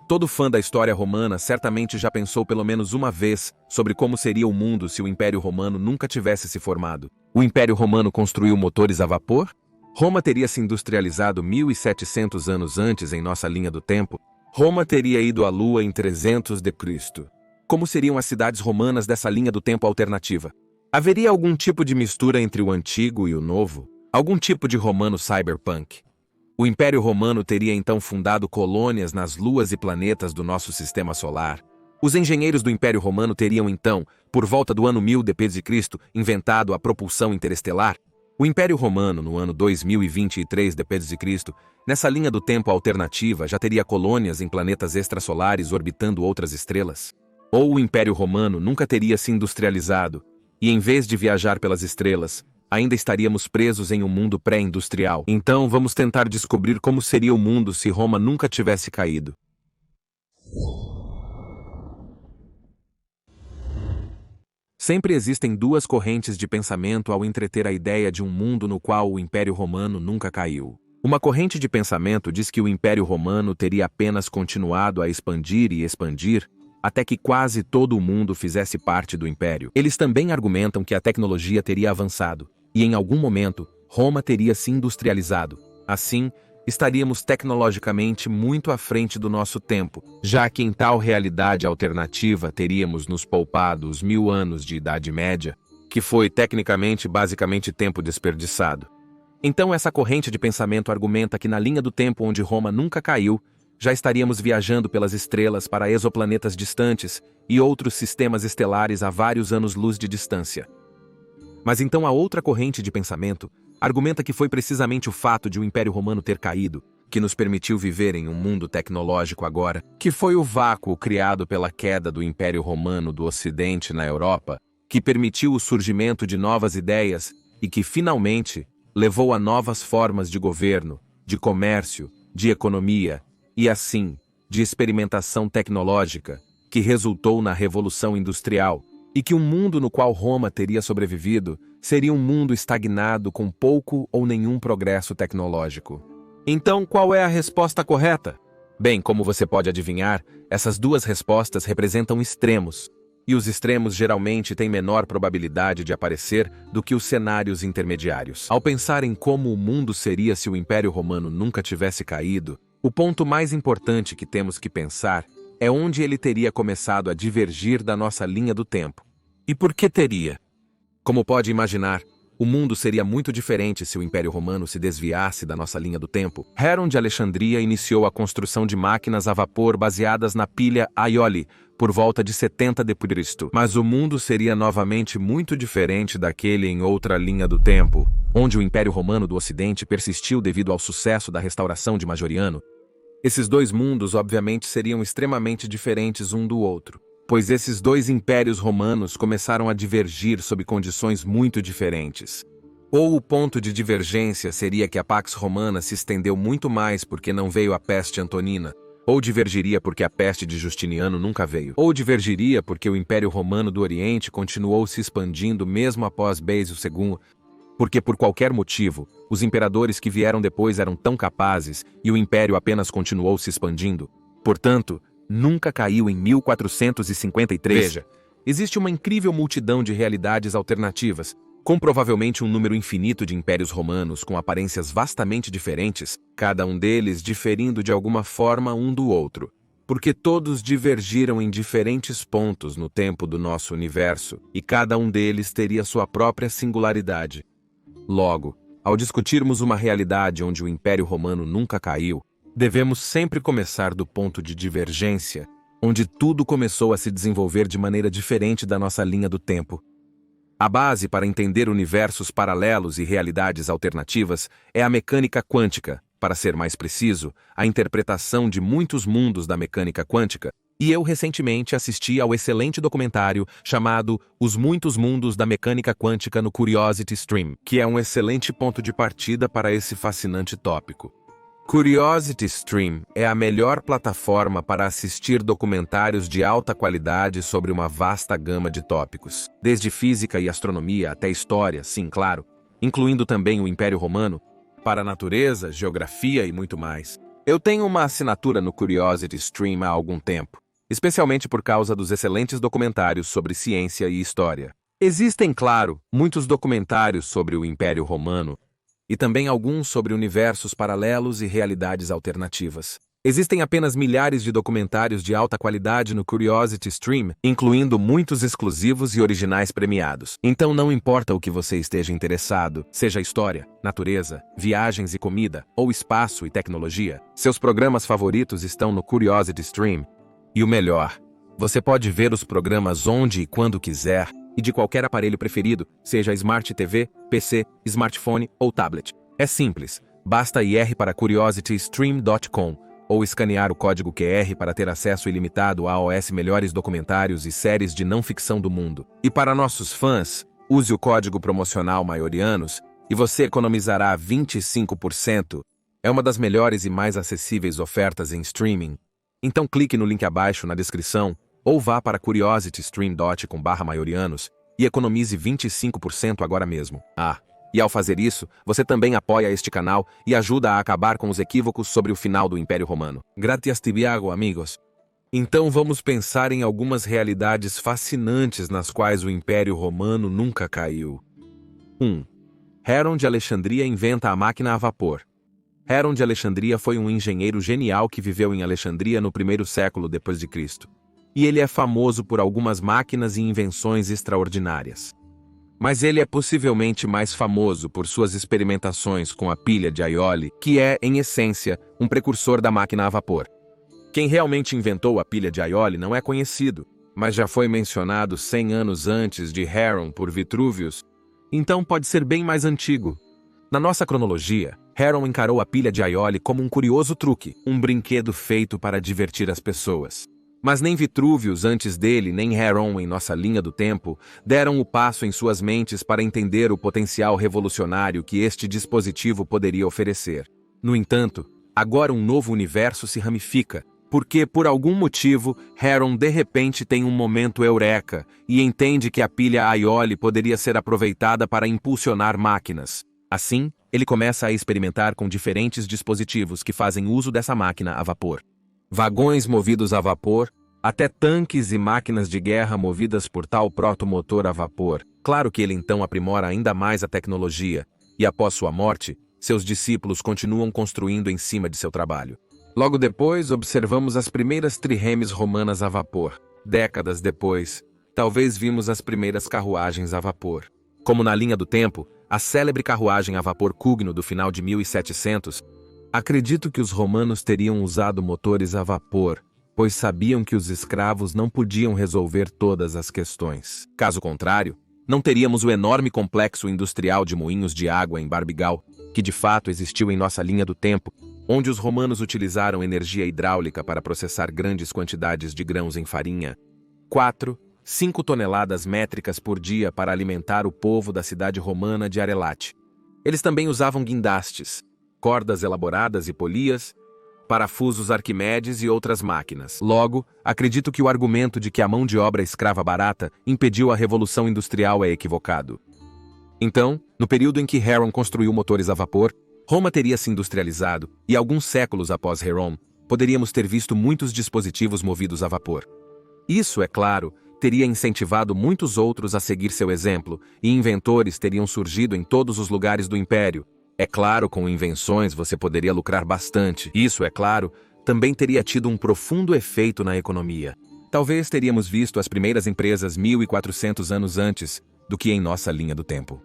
Todo fã da história romana certamente já pensou pelo menos uma vez sobre como seria o mundo se o Império Romano nunca tivesse se formado. O Império Romano construiu motores a vapor? Roma teria se industrializado 1700 anos antes em nossa linha do tempo? Roma teria ido à Lua em 300 d.C. Como seriam as cidades romanas dessa linha do tempo alternativa? Haveria algum tipo de mistura entre o antigo e o novo? Algum tipo de romano cyberpunk? O Império Romano teria então fundado colônias nas luas e planetas do nosso sistema solar. Os engenheiros do Império Romano teriam então, por volta do ano 1000 d.C., inventado a propulsão interestelar. O Império Romano, no ano 2023 d.C., nessa linha do tempo alternativa, já teria colônias em planetas extrasolares orbitando outras estrelas. Ou o Império Romano nunca teria se industrializado, e em vez de viajar pelas estrelas, ainda estaríamos presos em um mundo pré-industrial. Então vamos tentar descobrir como seria o mundo se Roma nunca tivesse caído. Sempre existem duas correntes de pensamento ao entreter a ideia de um mundo no qual o Império Romano nunca caiu. Uma corrente de pensamento diz que o Império Romano teria apenas continuado a expandir e expandir, até que quase todo o mundo fizesse parte do Império. Eles também argumentam que a tecnologia teria avançado, e em algum momento, Roma teria se industrializado. Assim, estaríamos tecnologicamente muito à frente do nosso tempo, já que em tal realidade alternativa teríamos nos poupado os 1000 anos de Idade Média, que foi tecnicamente basicamente tempo desperdiçado. Então essa corrente de pensamento argumenta que na linha do tempo onde Roma nunca caiu, já estaríamos viajando pelas estrelas para exoplanetas distantes e outros sistemas estelares a vários anos-luz de distância. Mas então a outra corrente de pensamento argumenta que foi precisamente o fato de o Império Romano ter caído que nos permitiu viver em um mundo tecnológico agora, que foi o vácuo criado pela queda do Império Romano do Ocidente na Europa, que permitiu o surgimento de novas ideias e que, finalmente, levou a novas formas de governo, de comércio, de economia e, assim, de experimentação tecnológica, que resultou na Revolução Industrial, e que um mundo no qual Roma teria sobrevivido seria um mundo estagnado com pouco ou nenhum progresso tecnológico. Então, qual é a resposta correta? Bem, como você pode adivinhar, essas duas respostas representam extremos, e os extremos geralmente têm menor probabilidade de aparecer do que os cenários intermediários. Ao pensar em como o mundo seria se o Império Romano nunca tivesse caído, o ponto mais importante que temos que pensar é onde ele teria começado a divergir da nossa linha do tempo. E por que teria? Como pode imaginar, o mundo seria muito diferente se o Império Romano se desviasse da nossa linha do tempo. Heron de Alexandria iniciou a construção de máquinas a vapor baseadas na pilha Aioli por volta de 70 d.C. Mas o mundo seria novamente muito diferente daquele em outra linha do tempo, onde o Império Romano do Ocidente persistiu devido ao sucesso da restauração de Majoriano. Esses dois mundos, obviamente, seriam extremamente diferentes um do outro, pois esses dois impérios romanos começaram a divergir sob condições muito diferentes. Ou o ponto de divergência seria que a Pax Romana se estendeu muito mais porque não veio a peste antonina, ou divergiria porque a peste de Justiniano nunca veio, ou divergiria porque o Império Romano do Oriente continuou se expandindo mesmo após Basílio II, porque por qualquer motivo, os imperadores que vieram depois eram tão capazes e o império apenas continuou se expandindo. Portanto, nunca caiu em 1453. Veja, existe uma incrível multidão de realidades alternativas, com provavelmente um número infinito de impérios romanos com aparências vastamente diferentes, cada um deles diferindo de alguma forma um do outro, porque todos divergiram em diferentes pontos no tempo do nosso universo, e cada um deles teria sua própria singularidade. Logo, ao discutirmos uma realidade onde o Império Romano nunca caiu, devemos sempre começar do ponto de divergência, onde tudo começou a se desenvolver de maneira diferente da nossa linha do tempo. A base para entender universos paralelos e realidades alternativas é a mecânica quântica, para ser mais preciso, a interpretação de muitos mundos da mecânica quântica, e eu recentemente assisti ao excelente documentário chamado Os Muitos Mundos da Mecânica Quântica no Curiosity Stream, que é um excelente ponto de partida para esse fascinante tópico. Curiosity Stream é a melhor plataforma para assistir documentários de alta qualidade sobre uma vasta gama de tópicos, desde física e astronomia até história, sim, claro, incluindo também o Império Romano, para a natureza, geografia e muito mais. Eu tenho uma assinatura no Curiosity Stream há algum tempo, especialmente por causa dos excelentes documentários sobre ciência e história. Existem, claro, muitos documentários sobre o Império Romano e também alguns sobre universos paralelos e realidades alternativas. Existem apenas milhares de documentários de alta qualidade no Curiosity Stream, incluindo muitos exclusivos e originais premiados. Então não importa o que você esteja interessado, seja história, natureza, viagens e comida, ou espaço e tecnologia, seus programas favoritos estão no Curiosity Stream. E o melhor, você pode ver os programas onde e quando quiser, e de qualquer aparelho preferido, seja Smart TV, PC, smartphone ou tablet. É simples, basta ir para curiositystream.com ou escanear o código QR para ter acesso ilimitado aos melhores documentários e séries de não ficção do mundo. E para nossos fãs, use o código promocional Maiorianos e você economizará 25%. É uma das melhores e mais acessíveis ofertas em streaming. Então clique no link abaixo na descrição ou vá para curiositystream.com/maiorianos e economize 25% agora mesmo. E ao fazer isso, você também apoia este canal e ajuda a acabar com os equívocos sobre o final do Império Romano. Gracias Tiago, amigos. Então vamos pensar em algumas realidades fascinantes nas quais o Império Romano nunca caiu. 1. Heron de Alexandria inventa a máquina a vapor. Heron de Alexandria foi um engenheiro genial que viveu em Alexandria no primeiro século depois de Cristo. E ele é famoso por algumas máquinas e invenções extraordinárias. Mas ele é possivelmente mais famoso por suas experimentações com a pilha de Aioli, que é, em essência, um precursor da máquina a vapor. Quem realmente inventou a pilha de Aioli não é conhecido, mas já foi mencionado 100 anos antes de Heron por Vitruvius, então pode ser bem mais antigo. Na nossa cronologia, Heron encarou a pilha de Aioli como um curioso truque, um brinquedo feito para divertir as pessoas. Mas nem Vitruvius antes dele, nem Heron em nossa linha do tempo, deram o passo em suas mentes para entender o potencial revolucionário que este dispositivo poderia oferecer. No entanto, agora um novo universo se ramifica, porque, por algum motivo, Heron de repente tem um momento eureka e entende que a pilha Aioli poderia ser aproveitada para impulsionar máquinas. Assim, ele começa a experimentar com diferentes dispositivos que fazem uso dessa máquina a vapor. Vagões movidos a vapor, até tanques e máquinas de guerra movidas por tal protomotor a vapor. Claro que ele então aprimora ainda mais a tecnologia, e após sua morte, seus discípulos continuam construindo em cima de seu trabalho. Logo depois, observamos as primeiras triremes romanas a vapor. Décadas depois, talvez vimos as primeiras carruagens a vapor. Como na linha do tempo, a célebre carruagem a vapor Cugno do final de 1700, acredito que os romanos teriam usado motores a vapor, pois sabiam que os escravos não podiam resolver todas as questões. Caso contrário, não teríamos o enorme complexo industrial de moinhos de água em Barbigal, que de fato existiu em nossa linha do tempo, onde os romanos utilizaram energia hidráulica para processar grandes quantidades de grãos em farinha. 5 toneladas métricas por dia para alimentar o povo da cidade romana de Arelate. Eles também usavam guindastes, cordas elaboradas e polias, parafusos Arquimedes e outras máquinas. Logo, acredito que o argumento de que a mão de obra escrava barata impediu a Revolução Industrial é equivocado. Então, no período em que Heron construiu motores a vapor, Roma teria se industrializado, e alguns séculos após Heron, poderíamos ter visto muitos dispositivos movidos a vapor. Isso, é claro, teria incentivado muitos outros a seguir seu exemplo, e inventores teriam surgido em todos os lugares do Império. É claro, com invenções você poderia lucrar bastante. Isso, é claro, também teria tido um profundo efeito na economia. Talvez teríamos visto as primeiras empresas 1400 anos antes do que em nossa linha do tempo.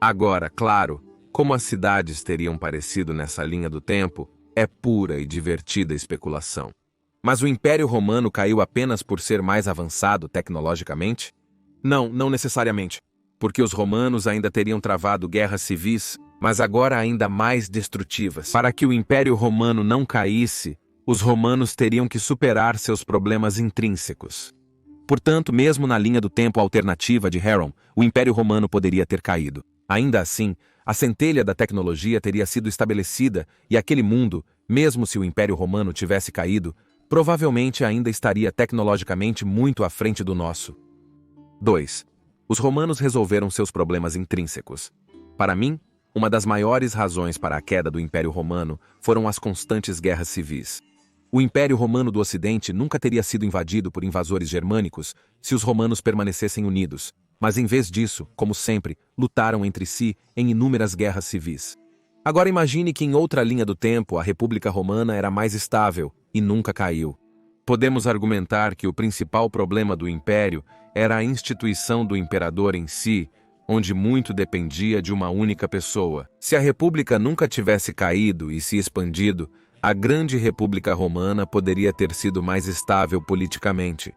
Agora, claro, como as cidades teriam parecido nessa linha do tempo, é pura e divertida especulação. Mas o Império Romano caiu apenas por ser mais avançado tecnologicamente? Não necessariamente, porque os romanos ainda teriam travado guerras civis, mas agora ainda mais destrutivas. Para que o Império Romano não caísse, os romanos teriam que superar seus problemas intrínsecos. Portanto, mesmo na linha do tempo alternativa de Heron, o Império Romano poderia ter caído. Ainda assim, a centelha da tecnologia teria sido estabelecida e aquele mundo, mesmo se o Império Romano tivesse caído, provavelmente ainda estaria tecnologicamente muito à frente do nosso. 2. Os romanos resolveram seus problemas intrínsecos. Para mim, Uma das maiores razões para a queda do Império Romano foram as constantes guerras civis. O Império Romano do Ocidente nunca teria sido invadido por invasores germânicos se os romanos permanecessem unidos, mas em vez disso, como sempre, lutaram entre si em inúmeras guerras civis. Agora imagine que em outra linha do tempo a República Romana era mais estável e nunca caiu. Podemos argumentar que o principal problema do Império era a instituição do imperador em si, onde muito dependia de uma única pessoa. Se a República nunca tivesse caído e se expandido, a Grande República Romana poderia ter sido mais estável politicamente.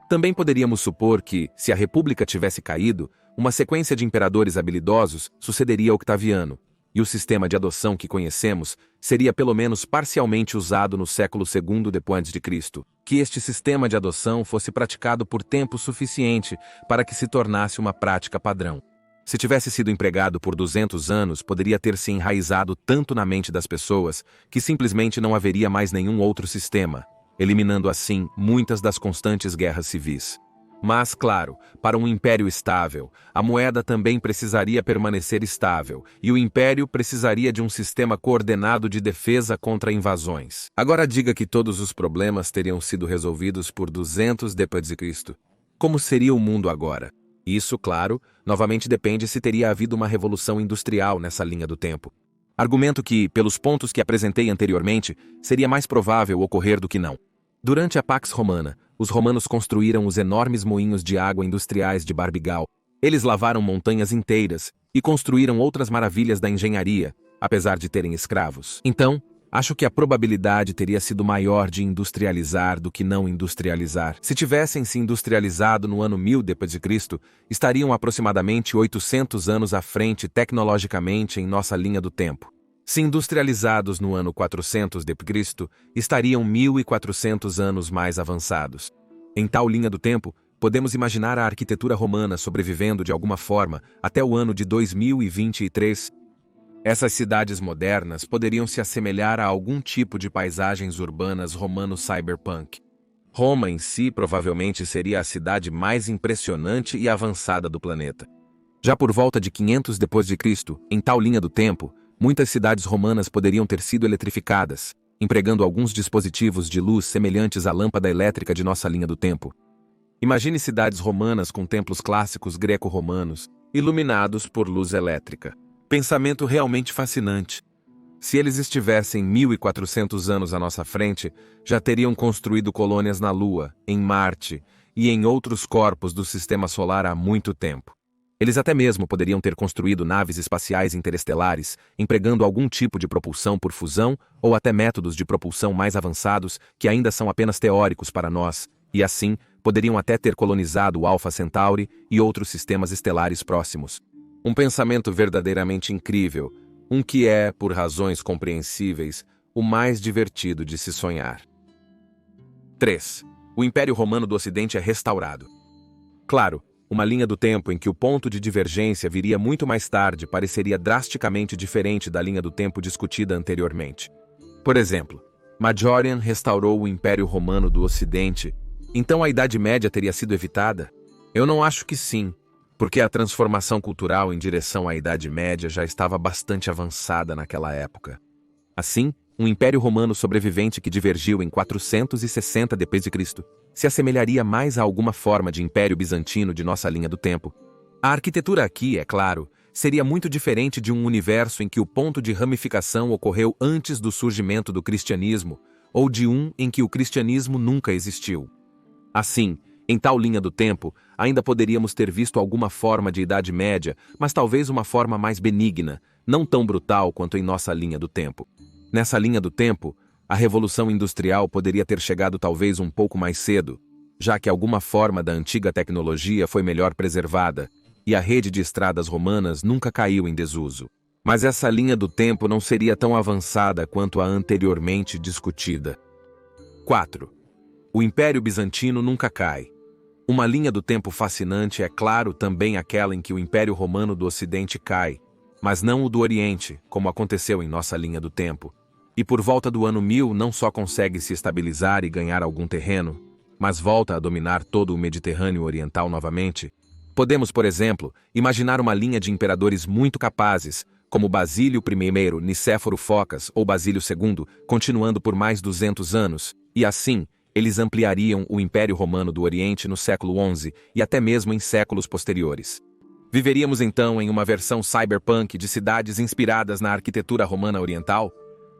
Também poderíamos supor que, se a República tivesse caído, uma sequência de imperadores habilidosos sucederia Octaviano, e o sistema de adoção que conhecemos seria pelo menos parcialmente usado no século II d.C., que este sistema de adoção fosse praticado por tempo suficiente para que se tornasse uma prática padrão. Se tivesse sido empregado por 200 anos, poderia ter se enraizado tanto na mente das pessoas que simplesmente não haveria mais nenhum outro sistema, eliminando assim muitas das constantes guerras civis. Mas, claro, para um império estável, a moeda também precisaria permanecer estável, e o império precisaria de um sistema coordenado de defesa contra invasões. Agora diga que todos os problemas teriam sido resolvidos por 200 d.C. Como seria o mundo agora? Isso, claro, novamente depende se teria havido uma revolução industrial nessa linha do tempo. Argumento que, pelos pontos que apresentei anteriormente, seria mais provável ocorrer do que não. Durante a Pax Romana, os romanos construíram os enormes moinhos de água industriais de Barbigal. Eles lavaram montanhas inteiras e construíram outras maravilhas da engenharia, apesar de terem escravos. Então, acho que a probabilidade teria sido maior de industrializar do que não industrializar. Se tivessem se industrializado no ano 1000 d.C., estariam aproximadamente 800 anos à frente tecnologicamente em nossa linha do tempo. Se industrializados no ano 400 d.C., estariam 1400 anos mais avançados. Em tal linha do tempo, podemos imaginar a arquitetura romana sobrevivendo de alguma forma até o ano de 2023. Essas cidades modernas poderiam se assemelhar a algum tipo de paisagens urbanas romano-cyberpunk. Roma em si provavelmente seria a cidade mais impressionante e avançada do planeta. Já por volta de 500 d.C., em tal linha do tempo, muitas cidades romanas poderiam ter sido eletrificadas, empregando alguns dispositivos de luz semelhantes à lâmpada elétrica de nossa linha do tempo. Imagine cidades romanas com templos clássicos greco-romanos, iluminados por luz elétrica. Pensamento realmente fascinante. Se eles estivessem 1400 anos à nossa frente, já teriam construído colônias na Lua, em Marte e em outros corpos do Sistema Solar há muito tempo. Eles até mesmo poderiam ter construído naves espaciais interestelares, empregando algum tipo de propulsão por fusão ou até métodos de propulsão mais avançados que ainda são apenas teóricos para nós, e assim poderiam até ter colonizado o Alpha Centauri e outros sistemas estelares próximos. Um pensamento verdadeiramente incrível, um que é, por razões compreensíveis, o mais divertido de se sonhar. 3. O Império Romano do Ocidente é restaurado. Claro, uma linha do tempo em que o ponto de divergência viria muito mais tarde pareceria drasticamente diferente da linha do tempo discutida anteriormente. Por exemplo, Majorian restaurou o Império Romano do Ocidente, então a Idade Média teria sido evitada? Eu não acho que sim, porque a transformação cultural em direção à Idade Média já estava bastante avançada naquela época. Assim, um Império Romano sobrevivente que divergiu em 460 d.C. se assemelharia mais a alguma forma de Império Bizantino de nossa linha do tempo. A arquitetura aqui, é claro, seria muito diferente de um universo em que o ponto de ramificação ocorreu antes do surgimento do cristianismo, ou de um em que o cristianismo nunca existiu. Assim, em tal linha do tempo, ainda poderíamos ter visto alguma forma de Idade Média, mas talvez uma forma mais benigna, não tão brutal quanto em nossa linha do tempo. Nessa linha do tempo, a Revolução Industrial poderia ter chegado talvez um pouco mais cedo, já que alguma forma da antiga tecnologia foi melhor preservada, e a rede de estradas romanas nunca caiu em desuso. Mas essa linha do tempo não seria tão avançada quanto a anteriormente discutida. 4. O Império Bizantino nunca cai. Uma linha do tempo fascinante é, claro, também aquela em que o Império Romano do Ocidente cai, mas não o do Oriente, como aconteceu em nossa linha do tempo. E por volta do ano 1000 não só consegue se estabilizar e ganhar algum terreno, mas volta a dominar todo o Mediterrâneo Oriental novamente. Podemos, por exemplo, imaginar uma linha de imperadores muito capazes, como Basílio I, Nicéforo Focas ou Basílio II, continuando por mais 200 anos, e assim, eles ampliariam o Império Romano do Oriente no século XI e até mesmo em séculos posteriores. Viveríamos então em uma versão cyberpunk de cidades inspiradas na arquitetura romana oriental?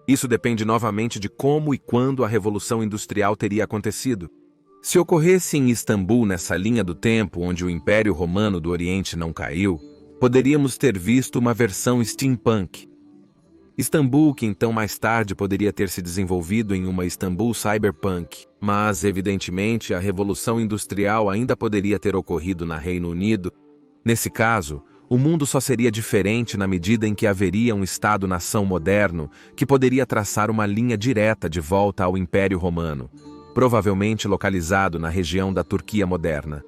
Isso depende novamente de como e quando a Revolução Industrial teria acontecido. Se ocorresse em Istambul nessa linha do tempo onde o Império Romano do Oriente não caiu, poderíamos ter visto uma versão steampunk. Istambul, que então mais tarde poderia ter se desenvolvido em uma Istambul cyberpunk, mas evidentemente a Revolução Industrial ainda poderia ter ocorrido na Reino Unido. Nesse caso, o mundo só seria diferente na medida em que haveria um Estado-nação moderno que poderia traçar uma linha direta de volta ao Império Romano, provavelmente localizado na região da Turquia moderna.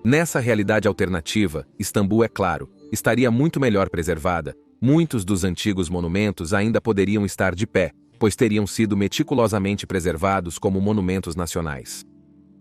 Nessa realidade alternativa, Istambul, é claro, estaria muito melhor preservada. Muitos dos antigos monumentos ainda poderiam estar de pé, pois teriam sido meticulosamente preservados como monumentos nacionais.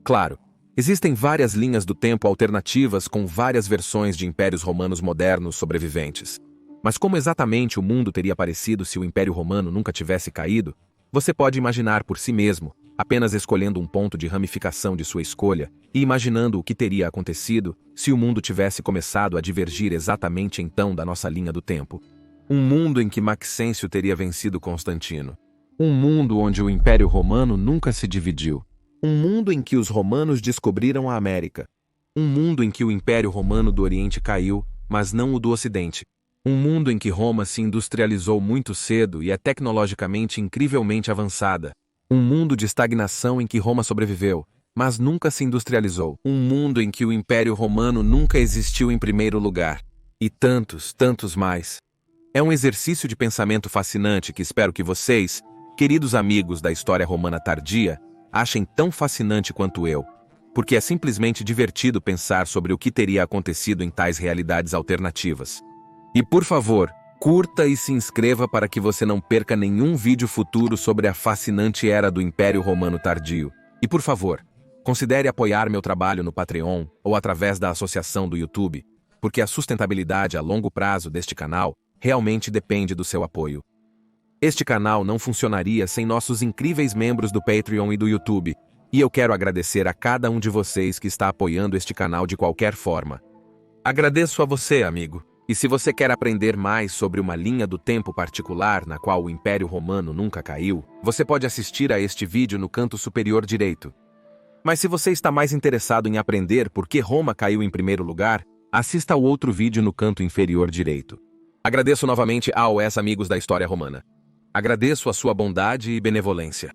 Claro, existem várias linhas do tempo alternativas com várias versões de impérios romanos modernos sobreviventes. Mas como exatamente o mundo teria parecido se o Império Romano nunca tivesse caído? Você pode imaginar por si mesmo, apenas escolhendo um ponto de ramificação de sua escolha e imaginando o que teria acontecido se o mundo tivesse começado a divergir exatamente então da nossa linha do tempo. Um mundo em que Maxêncio teria vencido Constantino. Um mundo onde o Império Romano nunca se dividiu. Um mundo em que os romanos descobriram a América. Um mundo em que o Império Romano do Oriente caiu, mas não o do Ocidente. Um mundo em que Roma se industrializou muito cedo e é tecnologicamente incrivelmente avançada. Um mundo de estagnação em que Roma sobreviveu, mas nunca se industrializou. Um mundo em que o Império Romano nunca existiu em primeiro lugar. E tantos, tantos mais. É um exercício de pensamento fascinante que espero que vocês, queridos amigos da história romana tardia, achem tão fascinante quanto eu, porque é simplesmente divertido pensar sobre o que teria acontecido em tais realidades alternativas. E por favor, curta e se inscreva para que você não perca nenhum vídeo futuro sobre a fascinante era do Império Romano tardio. E por favor, considere apoiar meu trabalho no Patreon ou através da associação do YouTube, porque a sustentabilidade a longo prazo deste canal realmente depende do seu apoio. Este canal não funcionaria sem nossos incríveis membros do Patreon e do YouTube, e eu quero agradecer a cada um de vocês que está apoiando este canal de qualquer forma. Agradeço a você, amigo. E se você quer aprender mais sobre uma linha do tempo particular na qual o Império Romano nunca caiu, você pode assistir a este vídeo no canto superior direito. Mas se você está mais interessado em aprender por que Roma caiu em primeiro lugar, assista ao outro vídeo no canto inferior direito. Agradeço novamente aos amigos da história romana. Agradeço a sua bondade e benevolência.